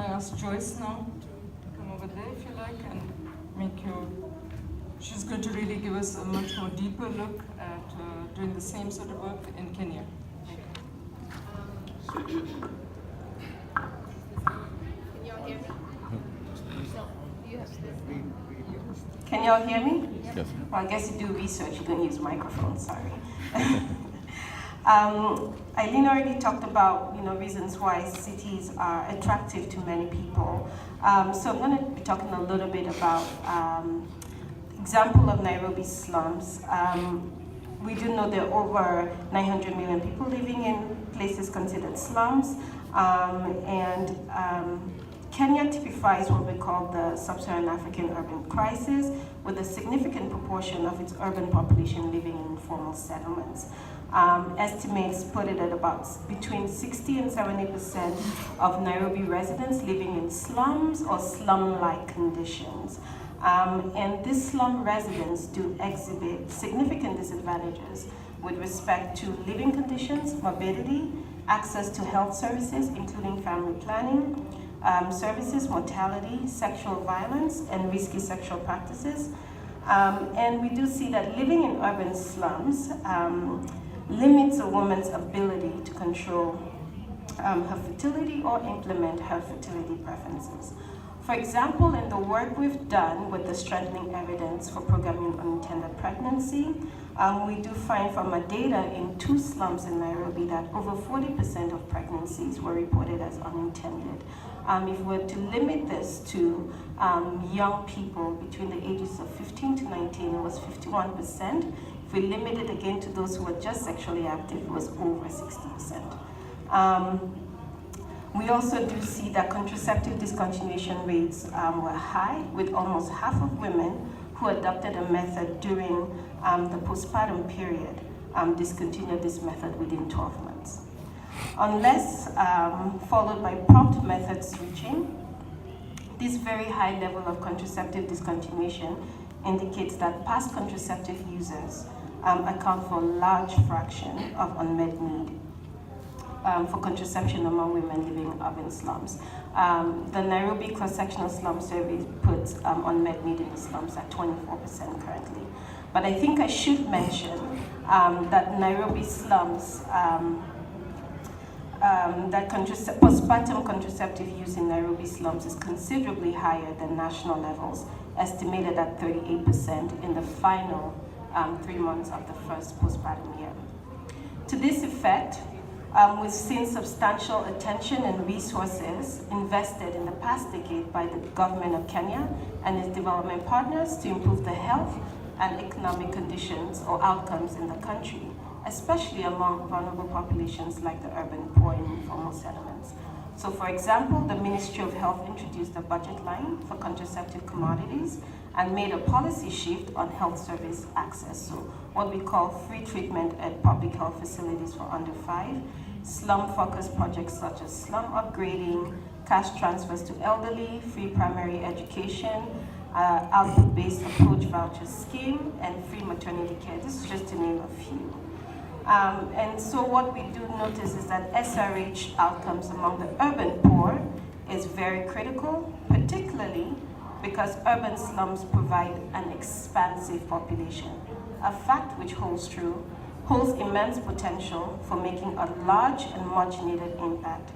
ask Joyce now to come over there, if you like, and make you. She's going to really give us a much more deeper look at doing the same sort of work in Kenya. Can y'all hear me? Can y'all hear me? Yes. Well, I guess you do research, you don't use microphones, sorry. Eileen already talked about reasons why cities are attractive to many people. So I'm going to be talking a little bit about example of Nairobi slums. We do know there are over 900 million people living in places considered slums, Kenya typifies what we call the sub-Saharan African urban crisis, with a significant proportion of its urban population living in informal settlements. Estimates put it at about between 60 and 70% of Nairobi residents living in slums or slum-like conditions. And these slum residents do exhibit significant disadvantages with respect to living conditions, morbidity, access to health services, including family planning, services, mortality, sexual violence, and risky sexual practices. And we do see that living in urban slums limits a woman's ability to control her fertility or implement her fertility preferences. For example, in the work we've done with the strengthening evidence for programming unintended pregnancy, we do find from our data in 2 slums in Nairobi that over 40% of pregnancies were reported as unintended. If we were to limit this to young people between the ages of 15 to 19, it was 51%. If we limit it again to those who were just sexually active, it was over 60%. We also do see that contraceptive discontinuation rates were high, with almost half of women who adopted a method during the postpartum period discontinued this method within 12 months. Unless followed by prompt method switching, this very high level of contraceptive discontinuation indicates that past contraceptive users account for a large fraction of unmet need for contraception among women living in urban slums. The Nairobi Cross-Sectional Slum Survey puts unmet need in the slums at 24% currently. But I think I should mention that Nairobi slums, that postpartum contraceptive use in Nairobi slums is considerably higher than national levels, estimated at 38% in the final 3 months of the first postpartum year. To this effect, we've seen substantial attention and resources invested in the past decade by the government of Kenya and its development partners to improve the health and economic conditions or outcomes in the country, especially among vulnerable populations like the urban poor and informal settlements. So for example, the Ministry of Health introduced a budget line for contraceptive commodities and made a policy shift on health service access, so what we call free treatment at public health facilities for under 5, slum-focused projects such as slum upgrading, cash transfers to elderly, free primary education, output-based approach voucher scheme, and free maternity care. This is just to name a few. And so what we do notice is that SRH outcomes among the urban poor is very critical, particularly because urban slums provide an expansive population, a fact which holds immense potential for making a large and much needed impact.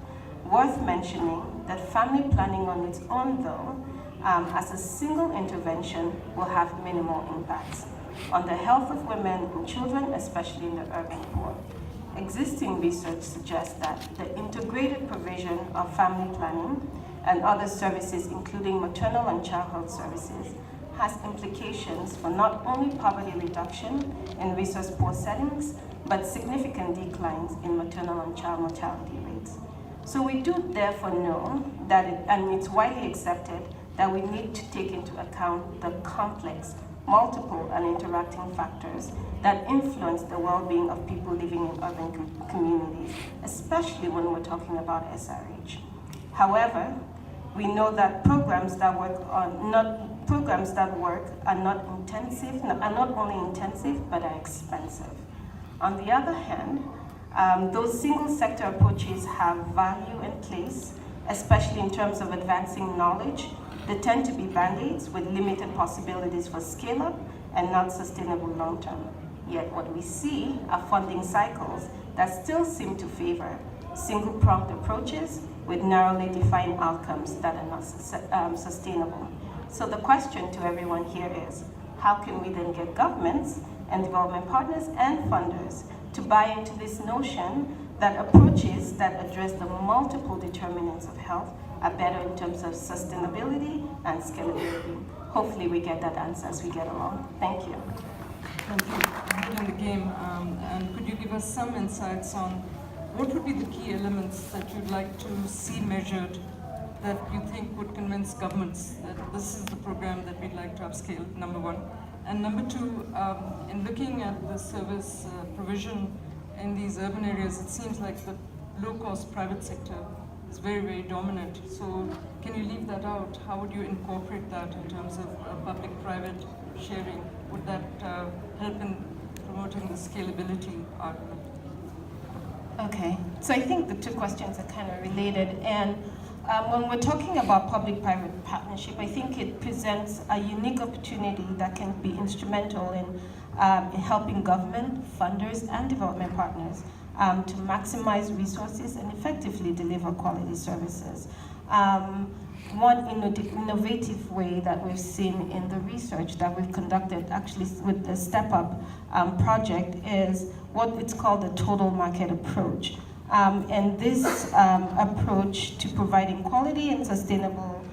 Worth mentioning that family planning on its own, though, as a single intervention, will have minimal impacts on the health of women and children, especially in the urban poor. Existing research suggests that the integrated provision of family planning and other services, including maternal and child health services, has implications for not only poverty reduction in resource-poor settings, but significant declines in maternal and child mortality rates. So we do therefore know that, and it's widely accepted, that we need to take into account the complex, multiple and interacting factors that influence the well-being of people living in urban communities, especially when we're talking about SRH. However, we know that programs that work are not only intensive, but are expensive. On the other hand, those single sector approaches have value and place, especially in terms of advancing knowledge. They tend to be band-aids with limited possibilities for scale-up and not sustainable long-term. Yet what we see are funding cycles that still seem to favor single-pronged approaches with narrowly defined outcomes that are not sustainable. So the question to everyone here is, how can we then get governments and development partners and funders to buy into this notion that approaches that address the multiple determinants of health are better in terms of sustainability and scalability? Hopefully we get that answer as we get along. Thank you. Thank you. Good in the game. And could you give us some insights on what would be the key elements that you'd like to see measured that you think would convince governments that this is the program that we'd like to upscale, number one? And number two, in looking at the service provision in these urban areas, it seems like the low-cost private sector is very, very dominant. So can you leave that out? How would you incorporate that in terms of public-private sharing? Would that help in promoting the scalability argument? Okay, so I think the two questions are kind of related. And when we're talking about public-private partnership, I think it presents a unique opportunity that can be instrumental in helping government, funders, and development partners to maximize resources and effectively deliver quality services. One innovative way that we've seen in the research that we've conducted actually with the Step Up project is what it's called the total market approach. And this approach to providing quality and sustainable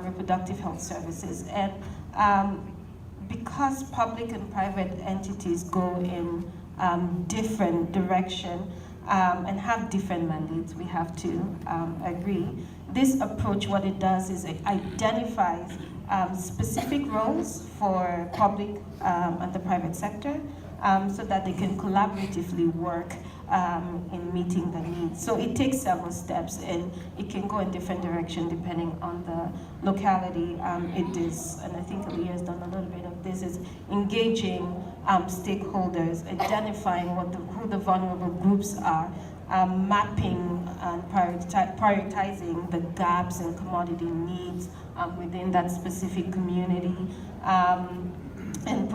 reproductive health services. And because public and private entities go in different direction and have different mandates, we have to agree. This approach, what it does is it identifies specific roles for public and the private sector so that they can collaboratively work in meeting the needs. So it takes several steps and it can go in different directions depending on the locality. It is, and I think Ali has done a little bit of this, is engaging stakeholders, identifying who the vulnerable groups are, mapping and prioritizing the gaps and commodity needs within that specific community, and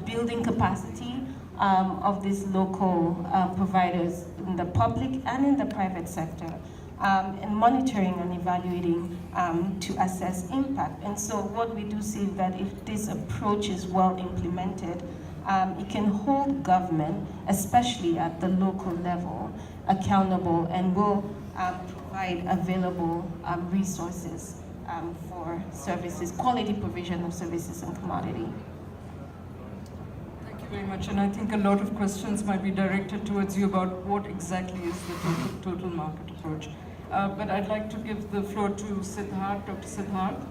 building capacity of these local providers in the public and in the private sector, and monitoring and evaluating to assess impact. And so what we do see is that if this approach is well implemented, it can hold government, especially at the local level, accountable and will provide available resources for services, quality provision of services and commodity. Thank you very much. And I think a lot of questions might be directed towards you about what exactly is the total market approach. But I'd like to give the floor to Siddharth, Dr. Siddharth.